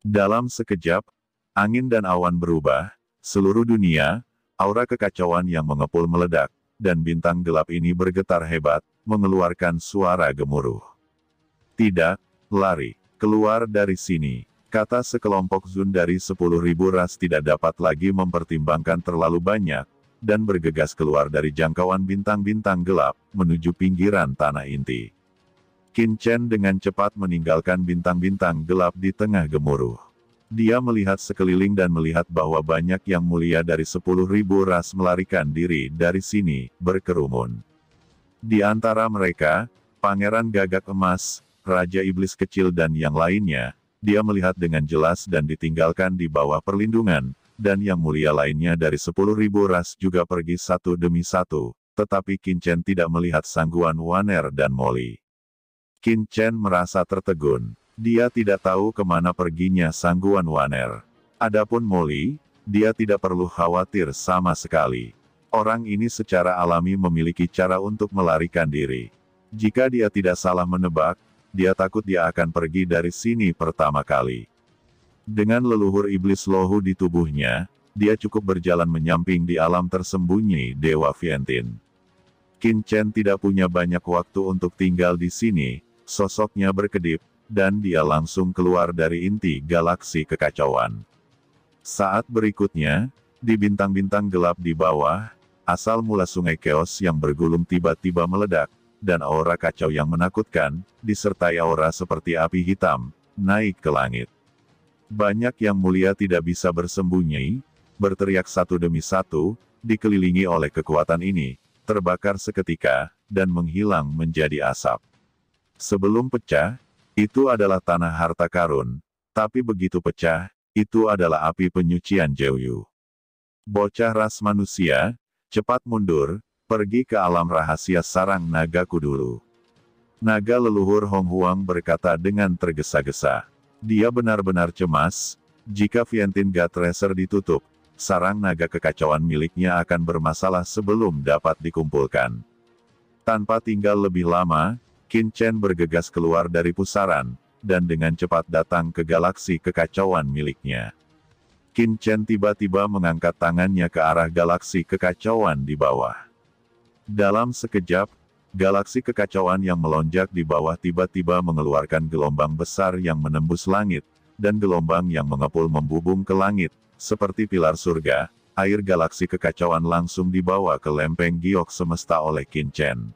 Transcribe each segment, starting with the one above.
Dalam sekejap, angin dan awan berubah, seluruh dunia, aura kekacauan yang mengepul meledak, dan bintang gelap ini bergetar hebat, mengeluarkan suara gemuruh. Tidak, lari, keluar dari sini, kata sekelompok Zun dari 10.000 ras tidak dapat lagi mempertimbangkan terlalu banyak, dan bergegas keluar dari jangkauan bintang-bintang gelap, menuju pinggiran tanah inti. Qin Chen dengan cepat meninggalkan bintang-bintang gelap di tengah gemuruh. Dia melihat sekeliling dan melihat bahwa banyak yang mulia dari 10.000 ras melarikan diri dari sini, berkerumun. Di antara mereka, Pangeran Gagak Emas, Raja Iblis Kecil dan yang lainnya, dia melihat dengan jelas dan ditinggalkan di bawah perlindungan, dan yang mulia lainnya dari 10.000 ras juga pergi satu demi satu, tetapi Qin Chen tidak melihat Sangguan Waner dan Molly. Qin Chen merasa tertegun. Dia tidak tahu kemana perginya Sangguan Waner. Adapun Molly, dia tidak perlu khawatir sama sekali. Orang ini secara alami memiliki cara untuk melarikan diri. Jika dia tidak salah menebak, dia takut dia akan pergi dari sini pertama kali. Dengan leluhur iblis lohu di tubuhnya, dia cukup berjalan menyamping di alam tersembunyi Dewa Vientiane. Qin Chen tidak punya banyak waktu untuk tinggal di sini. Sosoknya berkedip, dan dia langsung keluar dari inti galaksi kekacauan. Saat berikutnya, di bintang-bintang gelap di bawah, asal mula sungai Chaos yang bergulung tiba-tiba meledak, dan aura kacau yang menakutkan, disertai aura seperti api hitam, naik ke langit. Banyak yang mulia tidak bisa bersembunyi, berteriak satu demi satu, dikelilingi oleh kekuatan ini, terbakar seketika, dan menghilang menjadi asap. Sebelum pecah, itu adalah tanah harta karun, tapi begitu pecah, itu adalah api penyucian Jeuyu. Bocah ras manusia, cepat mundur, pergi ke alam rahasia sarang nagaku dulu. Naga leluhur Hong Huang berkata dengan tergesa-gesa. Dia benar-benar cemas, jika Vientiane God Tracer ditutup, sarang naga kekacauan miliknya akan bermasalah sebelum dapat dikumpulkan. Tanpa tinggal lebih lama, Qin Chen bergegas keluar dari pusaran, dan dengan cepat datang ke galaksi kekacauan miliknya. Qin Chen tiba-tiba mengangkat tangannya ke arah galaksi kekacauan di bawah. Dalam sekejap, galaksi kekacauan yang melonjak di bawah tiba-tiba mengeluarkan gelombang besar yang menembus langit, dan gelombang yang mengepul membubung ke langit, seperti pilar surga. Air galaksi kekacauan langsung dibawa ke lempeng giok semesta oleh Qin Chen.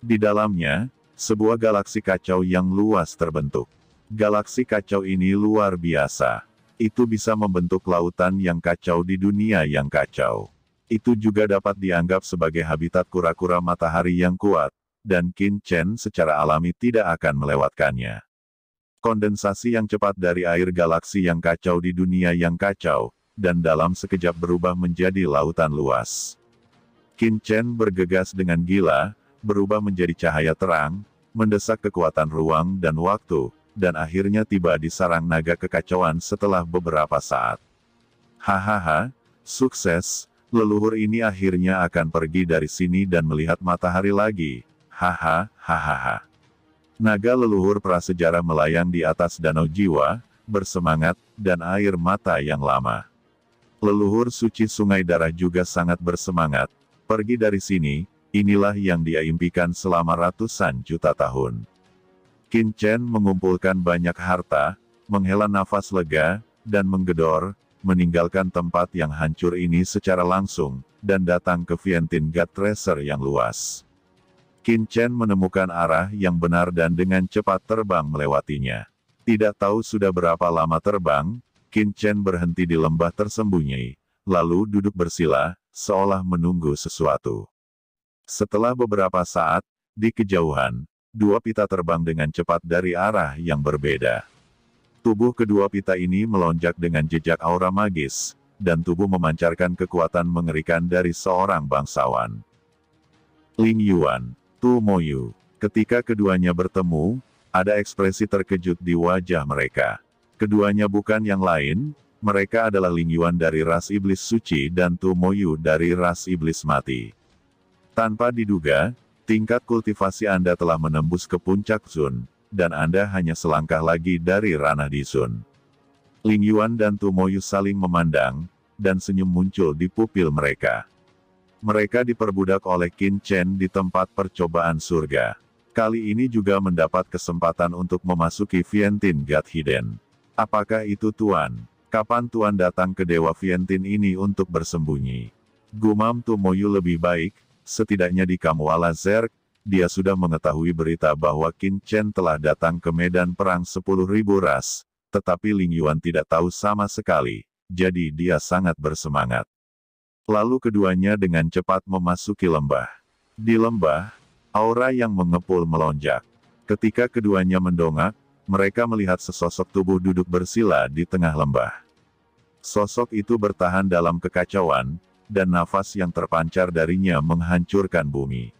Di dalamnya, sebuah galaksi kacau yang luas terbentuk. Galaksi kacau ini luar biasa. Itu bisa membentuk lautan yang kacau di dunia yang kacau. Itu juga dapat dianggap sebagai habitat kura-kura matahari yang kuat, dan Qin Chen secara alami tidak akan melewatkannya. Kondensasi yang cepat dari air galaksi yang kacau di dunia yang kacau, dan dalam sekejap berubah menjadi lautan luas. Qin Chen bergegas dengan gila, berubah menjadi cahaya terang, mendesak kekuatan ruang dan waktu, dan akhirnya tiba di sarang naga kekacauan setelah beberapa saat. Hahaha, sukses, leluhur ini akhirnya akan pergi dari sini dan melihat matahari lagi. Hahaha. Naga leluhur prasejarah melayang di atas danau jiwa, bersemangat, dan air mata yang lama. Leluhur suci sungai darah juga sangat bersemangat. Pergi dari sini. Inilah yang dia impikan selama ratusan juta tahun. Qin Chen mengumpulkan banyak harta, menghela nafas lega, dan menggedor, meninggalkan tempat yang hancur ini secara langsung, dan datang ke Vientiane God Tracer yang luas. Qin Chen menemukan arah yang benar dan dengan cepat terbang melewatinya. Tidak tahu sudah berapa lama terbang, Qin Chen berhenti di lembah tersembunyi, lalu duduk bersila, seolah menunggu sesuatu. Setelah beberapa saat, di kejauhan, dua pita terbang dengan cepat dari arah yang berbeda. Tubuh kedua pita ini melonjak dengan jejak aura magis, dan tubuh memancarkan kekuatan mengerikan dari seorang bangsawan. Ling Yuan, Tu Moyu. Ketika keduanya bertemu, ada ekspresi terkejut di wajah mereka. Keduanya bukan yang lain, mereka adalah Ling Yuan dari ras iblis suci dan Tu Moyu dari ras iblis mati. Tanpa diduga, tingkat kultivasi Anda telah menembus ke puncak Zun, dan Anda hanya selangkah lagi dari ranah di Zun. Ling Yuan dan Tu Moyu saling memandang, dan senyum muncul di pupil mereka. Mereka diperbudak oleh Qin Chen di tempat percobaan surga. Kali ini juga mendapat kesempatan untuk memasuki Vientiane God Hidden. Apakah itu Tuan? Kapan Tuan datang ke Dewa Vientiane ini untuk bersembunyi? Gumam Tu Moyu lebih baik, setidaknya di Kamwala Zerg, dia sudah mengetahui berita bahwa Qin Chen telah datang ke medan perang 10.000 ras. Tetapi Ling Yuan tidak tahu sama sekali, jadi dia sangat bersemangat. Lalu keduanya dengan cepat memasuki lembah. Di lembah, aura yang mengepul melonjak. Ketika keduanya mendongak, mereka melihat sesosok tubuh duduk bersila di tengah lembah. Sosok itu bertahan dalam kekacauan, dan nafas yang terpancar darinya menghancurkan bumi.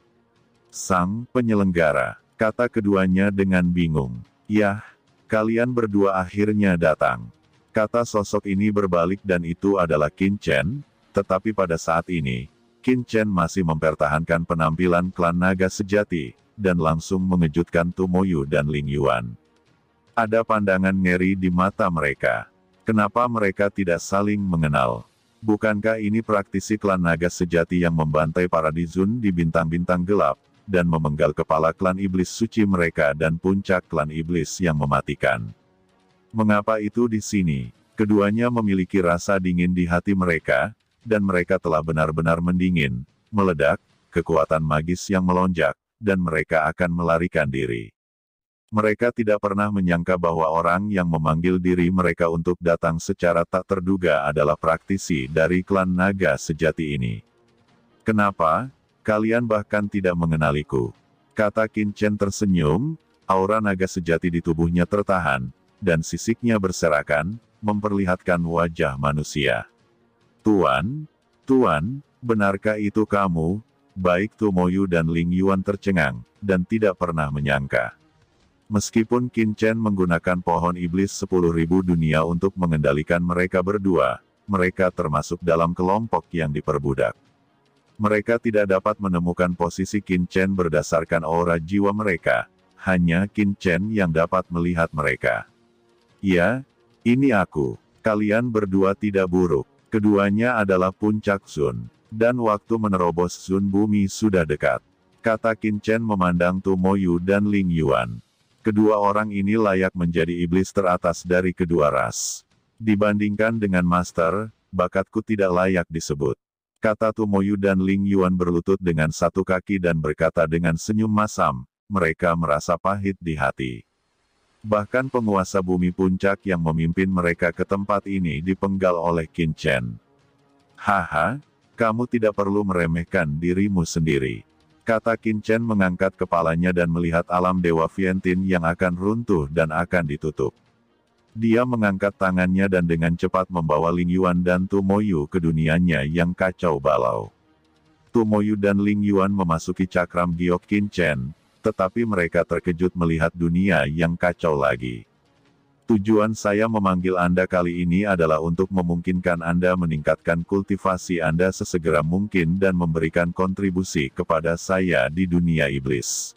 Sang penyelenggara, kata keduanya dengan bingung. Yah, kalian berdua akhirnya datang. Kata sosok ini berbalik dan itu adalah Qin Chen, tetapi pada saat ini, Qin Chen masih mempertahankan penampilan klan naga sejati, dan langsung mengejutkan Tu Moyu dan Ling Yuan. Ada pandangan ngeri di mata mereka. Kenapa mereka tidak saling mengenal? Bukankah ini praktisi klan naga sejati yang membantai para Dizun di bintang-bintang gelap, dan memenggal kepala klan iblis suci mereka dan puncak klan iblis yang mematikan? Mengapa itu di sini? Keduanya memiliki rasa dingin di hati mereka, dan mereka telah benar-benar mendingin, meledak, kekuatan magis yang melonjak, dan mereka akan melarikan diri. Mereka tidak pernah menyangka bahwa orang yang memanggil diri mereka untuk datang secara tak terduga adalah praktisi dari klan naga sejati ini. Kenapa? Kalian bahkan tidak mengenaliku. Kata Qin Chen tersenyum, aura naga sejati di tubuhnya tertahan, dan sisiknya berserakan, memperlihatkan wajah manusia. Tuan, benarkah itu kamu? Baik Tu Moyu dan Ling Yuan tercengang, dan tidak pernah menyangka. Meskipun Qin Chen menggunakan pohon iblis 10.000 dunia untuk mengendalikan mereka berdua, mereka termasuk dalam kelompok yang diperbudak. Mereka tidak dapat menemukan posisi Qin Chen berdasarkan aura jiwa mereka, hanya Qin Chen yang dapat melihat mereka. Ya, ini aku. Kalian berdua tidak buruk. Keduanya adalah puncak Zun, dan waktu menerobos Zun bumi sudah dekat. Kata Qin Chen memandang Tu Moyu dan Ling Yuan. Kedua orang ini layak menjadi iblis teratas dari kedua ras. Dibandingkan dengan Master, bakatku tidak layak disebut. Kata Tu Moyu dan Ling Yuan berlutut dengan satu kaki dan berkata dengan senyum masam, mereka merasa pahit di hati. Bahkan penguasa bumi puncak yang memimpin mereka ke tempat ini dipenggal oleh Qin Chen. Haha, kamu tidak perlu meremehkan dirimu sendiri. Kata Qin Chen mengangkat kepalanya dan melihat alam Dewa Vientiane yang akan runtuh dan akan ditutup. Dia mengangkat tangannya dan dengan cepat membawa Ling Yuan dan Tu Moyu ke dunianya yang kacau balau. Tu Moyu dan Ling Yuan memasuki cakram giok Qin Chen, tetapi mereka terkejut melihat dunia yang kacau lagi. Tujuan saya memanggil Anda kali ini adalah untuk memungkinkan Anda meningkatkan kultivasi Anda sesegera mungkin dan memberikan kontribusi kepada saya di dunia iblis.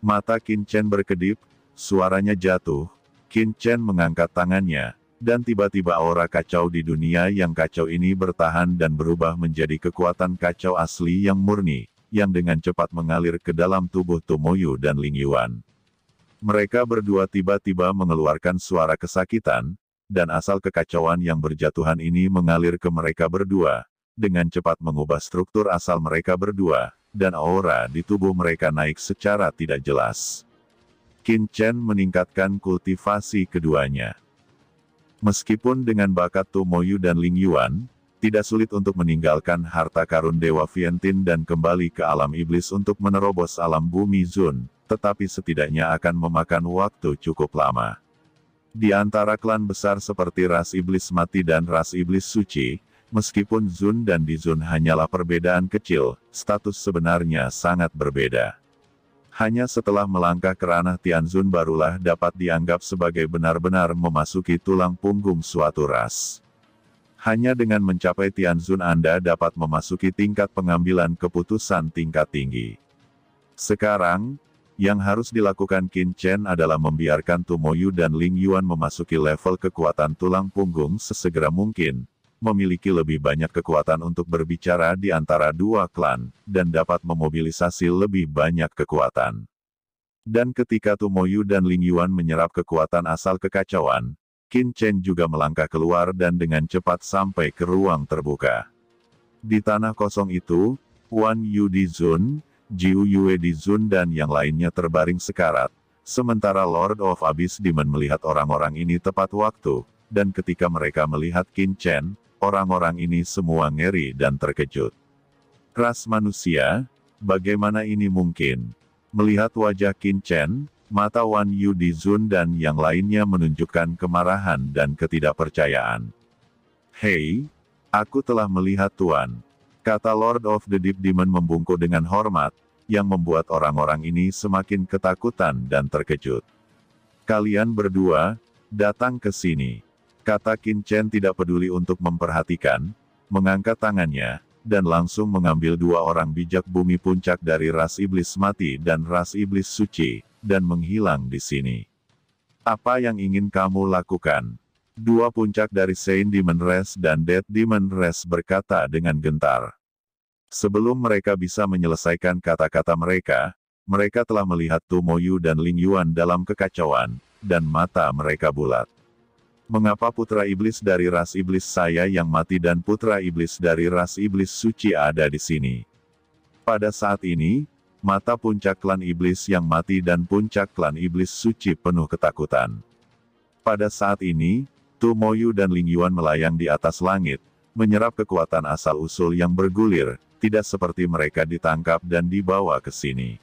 Mata Qin Chen berkedip, suaranya jatuh. Qin Chen mengangkat tangannya, dan tiba-tiba aura kacau di dunia yang kacau ini bertahan dan berubah menjadi kekuatan kacau asli yang murni, yang dengan cepat mengalir ke dalam tubuh Tu Moyu dan Ling Yuan. Mereka berdua tiba-tiba mengeluarkan suara kesakitan, dan asal kekacauan yang berjatuhan ini mengalir ke mereka berdua, dengan cepat mengubah struktur asal mereka berdua, dan aura di tubuh mereka naik secara tidak jelas. Qin Chen meningkatkan kultivasi keduanya. Meskipun dengan bakat Tu Moyu dan Ling Yuan, tidak sulit untuk meninggalkan harta karun Dewa Vientiane dan kembali ke alam iblis untuk menerobos alam bumi Zun, tetapi setidaknya akan memakan waktu cukup lama. Di antara klan besar seperti ras iblis mati dan ras iblis suci, meskipun Zun dan Dizun hanyalah perbedaan kecil, status sebenarnya sangat berbeda. Hanya setelah melangkah ke ranah Tianzun barulah dapat dianggap sebagai benar-benar memasuki tulang punggung suatu ras. Hanya dengan mencapai Tianzun Anda dapat memasuki tingkat pengambilan keputusan tingkat tinggi. Sekarang, Yang harus dilakukan Qin Chen adalah membiarkan Tu Moyu dan Ling Yuan memasuki level kekuatan tulang punggung sesegera mungkin, memiliki lebih banyak kekuatan untuk berbicara di antara dua klan, dan dapat memobilisasi lebih banyak kekuatan. Dan ketika Tu Moyu dan Ling Yuan menyerap kekuatan asal kekacauan, Qin Chen juga melangkah keluar dan dengan cepat sampai ke ruang terbuka. Di tanah kosong itu, Wan Yu di Zun, Jiu Yue di Zun dan yang lainnya terbaring sekarat, sementara Lord of Abyss Demon melihat orang-orang ini tepat waktu, dan ketika mereka melihat Qin Chen, orang-orang ini semua ngeri dan terkejut. Ras manusia, bagaimana ini mungkin? Melihat wajah Qin Chen, mata Wan Yu di Zun dan yang lainnya menunjukkan kemarahan dan ketidakpercayaan. Hei, aku telah melihat Tuan, kata Lord of the Deep Demon membungkuk dengan hormat, yang membuat orang-orang ini semakin ketakutan dan terkejut. Kalian berdua, datang ke sini, kata Qin Chen tidak peduli untuk memperhatikan, mengangkat tangannya, dan langsung mengambil dua orang bijak bumi puncak dari ras iblis mati dan ras iblis suci, dan menghilang di sini. Apa yang ingin kamu lakukan? Dua puncak dari Saint Demon Race dan Dead Demon Race berkata dengan gentar. Sebelum mereka bisa menyelesaikan kata-kata mereka, mereka telah melihat Tu Moyu dan Ling Yuan dalam kekacauan, dan mata mereka bulat. Mengapa putra iblis dari ras iblis saya yang mati dan putra iblis dari ras iblis suci ada di sini? Pada saat ini, mata puncak klan iblis yang mati dan puncak klan iblis suci penuh ketakutan. Pada saat ini, Tu Moyu dan Ling Yuan melayang di atas langit, menyerap kekuatan asal-usul yang bergulir, tidak seperti mereka ditangkap dan dibawa ke sini.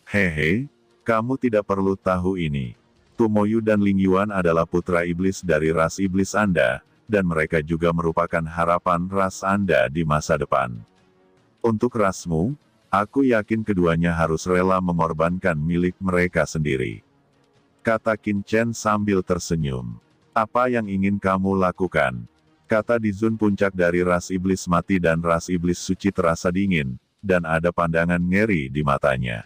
Hehe, kamu tidak perlu tahu ini. Tu Moyu dan Ling Yuan adalah putra iblis dari ras iblis Anda, dan mereka juga merupakan harapan ras Anda di masa depan. Untuk rasmu, aku yakin keduanya harus rela mengorbankan milik mereka sendiri. Kata Qin Chen sambil tersenyum. Apa yang ingin kamu lakukan? Kata Di Zun puncak dari ras iblis mati dan ras iblis suci terasa dingin, dan ada pandangan ngeri di matanya.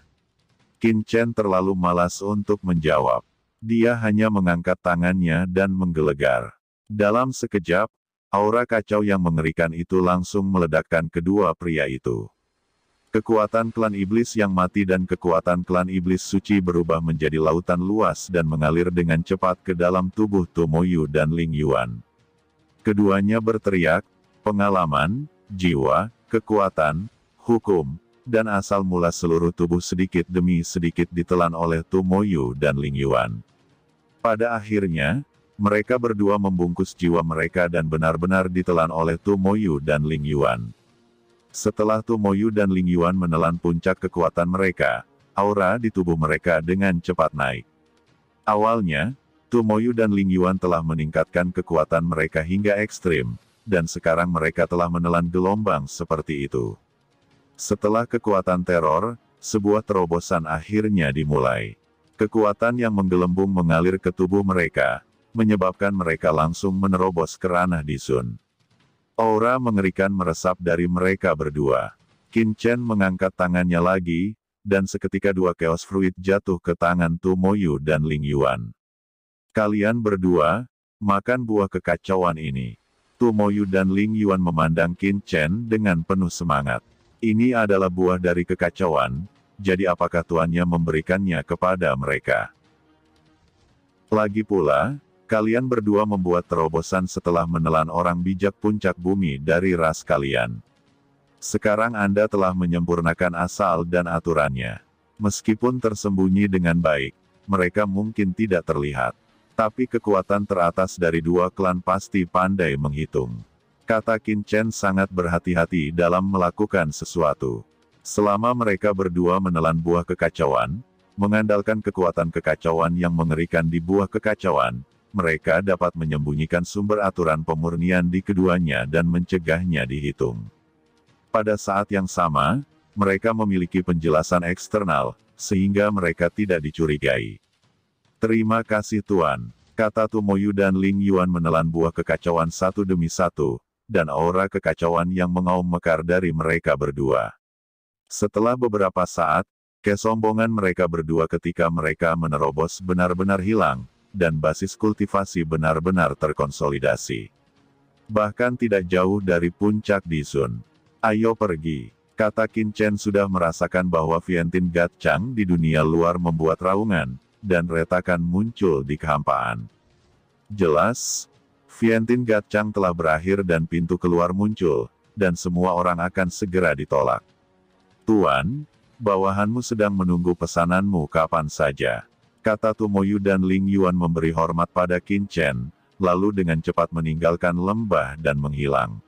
Qin Chen terlalu malas untuk menjawab. Dia hanya mengangkat tangannya dan menggelegar. Dalam sekejap, aura kacau yang mengerikan itu langsung meledakkan kedua pria itu. Kekuatan klan iblis yang mati dan kekuatan klan iblis suci berubah menjadi lautan luas dan mengalir dengan cepat ke dalam tubuh Tu Moyu dan Ling Yuan. Keduanya berteriak, pengalaman, jiwa, kekuatan, hukum, dan asal mula seluruh tubuh sedikit demi sedikit ditelan oleh Tu Moyu dan Ling Yuan. Pada akhirnya, mereka berdua membungkus jiwa mereka dan benar-benar ditelan oleh Tu Moyu dan Ling Yuan. Setelah Tu Moyu dan Ling Yuan menelan puncak kekuatan mereka, aura di tubuh mereka dengan cepat naik. Awalnya, Tu Moyu dan Ling Yuan telah meningkatkan kekuatan mereka hingga ekstrim, dan sekarang mereka telah menelan gelombang seperti itu. Setelah kekuatan teror, sebuah terobosan akhirnya dimulai. Kekuatan yang menggelembung mengalir ke tubuh mereka, menyebabkan mereka langsung menerobos ke ranah Di Zun. Aura mengerikan meresap dari mereka berdua. Qin Chen mengangkat tangannya lagi, dan seketika dua Chaos Fruit jatuh ke tangan Tu Moyu dan Ling Yuan. Kalian berdua, makan buah kekacauan ini. Tu Moyu dan Ling Yuan memandang Qin Chen dengan penuh semangat. Ini adalah buah dari kekacauan, jadi apakah tuannya memberikannya kepada mereka? Lagi pula, kalian berdua membuat terobosan setelah menelan orang bijak puncak bumi dari ras kalian. Sekarang Anda telah menyempurnakan asal dan aturannya. Meskipun tersembunyi dengan baik, mereka mungkin tidak terlihat. Tapi kekuatan teratas dari dua klan pasti pandai menghitung. Kata Qin Chen sangat berhati-hati dalam melakukan sesuatu. Selama mereka berdua menelan buah kekacauan, mengandalkan kekuatan kekacauan yang mengerikan di buah kekacauan, mereka dapat menyembunyikan sumber aturan pemurnian di keduanya dan mencegahnya dihitung. Pada saat yang sama, mereka memiliki penjelasan eksternal, sehingga mereka tidak dicurigai. Terima kasih Tuan, kata Tu Moyu dan Ling Yuan menelan buah kekacauan satu demi satu, dan aura kekacauan yang mengaum mekar dari mereka berdua. Setelah beberapa saat, Kesombongan mereka berdua ketika mereka menerobos benar-benar hilang, dan basis kultivasi benar-benar terkonsolidasi. Bahkan tidak jauh dari puncak Dizun. Ayo pergi, kata Qin Chen sudah merasakan bahwa Vientiane Gatchang di dunia luar membuat raungan, dan retakan muncul di kehampaan. Jelas, Vientiane Gatchang telah berakhir dan pintu keluar muncul, dan semua orang akan segera ditolak. Tuan, bawahanmu sedang menunggu pesananmu kapan saja, kata Tumoyu dan Ling Yuan memberi hormat pada Qin Chen, lalu dengan cepat meninggalkan lembah dan menghilang.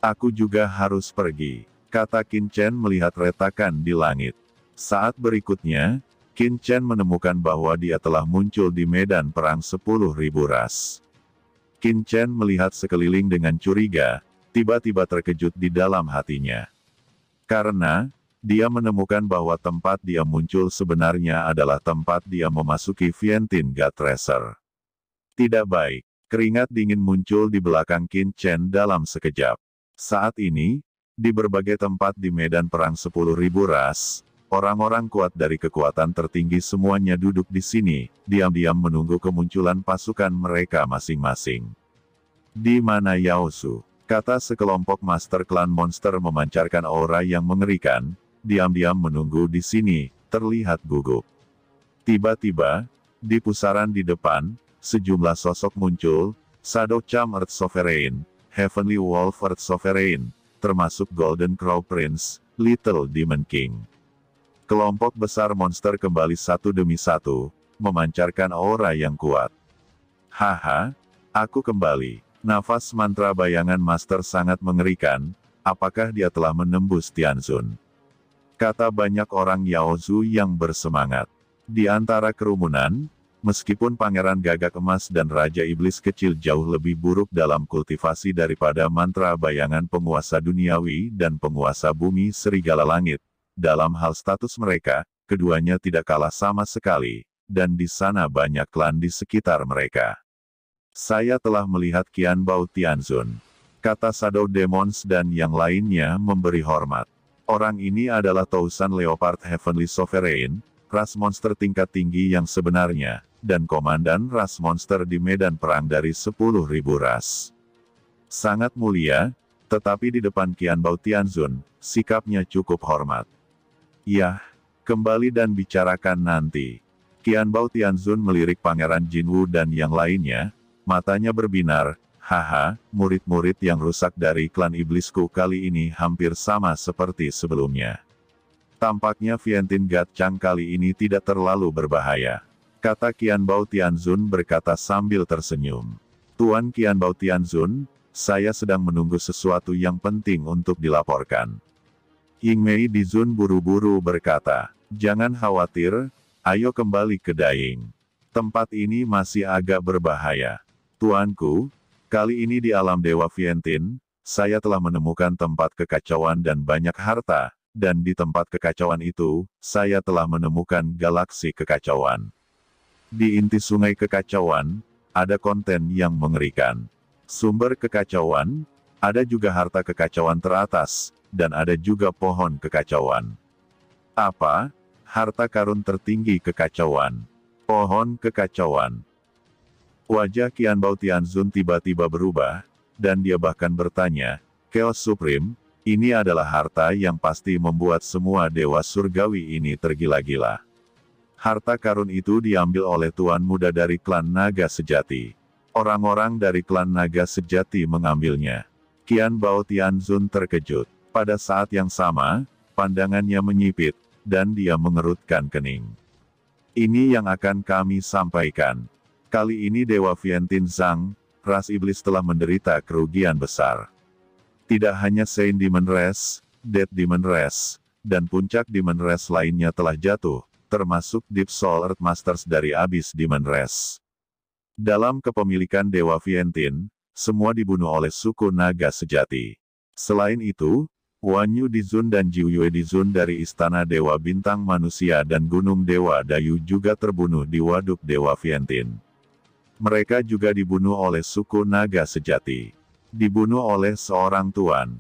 Aku juga harus pergi, kata Qin Chen melihat retakan di langit. Saat berikutnya, Qin Chen menemukan bahwa dia telah muncul di medan perang 10.000 ras. Qin Chen melihat sekeliling dengan curiga, tiba-tiba terkejut di dalam hatinya. Karena, dia menemukan bahwa tempat dia muncul sebenarnya adalah tempat dia memasuki Vientiane God Tracer. Tidak baik, keringat dingin muncul di belakang Qin Chen dalam sekejap. Saat ini, di berbagai tempat di medan perang 10.000 ras, orang-orang kuat dari kekuatan tertinggi semuanya duduk di sini, diam-diam menunggu kemunculan pasukan mereka masing-masing. Di mana Yao Su? Kata sekelompok master klan monster memancarkan aura yang mengerikan, diam-diam menunggu di sini, terlihat gugup. Tiba-tiba, di pusaran di depan, sejumlah sosok muncul, Shadow Charm Earth Sovereign, Heavenly Wolf Earth Sovereign, termasuk Golden Crow Prince, Little Demon King. Kelompok besar monster kembali satu demi satu, memancarkan aura yang kuat. Haha, aku kembali. Nafas mantra bayangan master sangat mengerikan, apakah dia telah menembus Tianzun? Kata banyak orang Yao Zu yang bersemangat. Di antara kerumunan, meskipun Pangeran Gagak Emas dan Raja Iblis Kecil jauh lebih buruk dalam kultivasi daripada mantra bayangan penguasa duniawi dan penguasa bumi Serigala Langit, dalam hal status mereka, keduanya tidak kalah sama sekali, dan di sana banyak klan di sekitar mereka. Saya telah melihat Qian Bao Tianzun, kata Shadow Demons dan yang lainnya memberi hormat. Orang ini adalah Tousan Leopard Heavenly Sovereign, ras monster tingkat tinggi yang sebenarnya, dan komandan ras monster di medan perang dari 10.000 ras. Sangat mulia, tetapi di depan Qian Bao Tianzun, sikapnya cukup hormat. Yah, kembali dan bicarakan nanti. Qian Bao Tianzun melirik Pangeran Jinwu dan yang lainnya, matanya berbinar. Haha, murid-murid yang rusak dari klan iblisku kali ini hampir sama seperti sebelumnya. Tampaknya Vientiane Gatchang kali ini tidak terlalu berbahaya, kata Qian Bao Tianzun berkata sambil tersenyum. Tuan Qian Bao Tianzun, saya sedang menunggu sesuatu yang penting untuk dilaporkan. Yingmei Dizun buru-buru berkata, jangan khawatir, ayo kembali ke Daying. Tempat ini masih agak berbahaya. Tuanku, kali ini di alam Dewa Vientiane, saya telah menemukan tempat kekacauan dan banyak harta, dan di tempat kekacauan itu, saya telah menemukan galaksi kekacauan. Di inti sungai kekacauan, ada konten yang mengerikan. Sumber kekacauan, ada juga harta kekacauan teratas, dan ada juga pohon kekacauan. Apa? Harta karun tertinggi kekacauan. Pohon kekacauan. Wajah Qian Bao Tianzun tiba-tiba berubah, dan dia bahkan bertanya, Chaos Supreme, ini adalah harta yang pasti membuat semua dewa surgawi ini tergila-gila. Harta karun itu diambil oleh Tuan Muda dari klan Naga Sejati. Orang-orang dari klan Naga Sejati mengambilnya. Qian Bao Tianzun terkejut. Pada saat yang sama, pandangannya menyipit, dan dia mengerutkan kening. Ini yang akan kami sampaikan. Kali ini Dewa Vientiane Zhang, ras iblis telah menderita kerugian besar. Tidak hanya Saint Demon Race, Dead Demon Race, dan puncak Demon Race lainnya telah jatuh, termasuk Deep Soul Earth Masters dari Abyss Demon Race. Dalam kepemilikan Dewa Vientiane, semua dibunuh oleh suku Naga Sejati. Selain itu, Wanyu Dizun dan Jiuyue Dizun dari Istana Dewa Bintang Manusia dan Gunung Dewa Dayu juga terbunuh di Waduk Dewa Vientiane. Mereka juga dibunuh oleh suku Naga Sejati. Dibunuh oleh seorang tuan.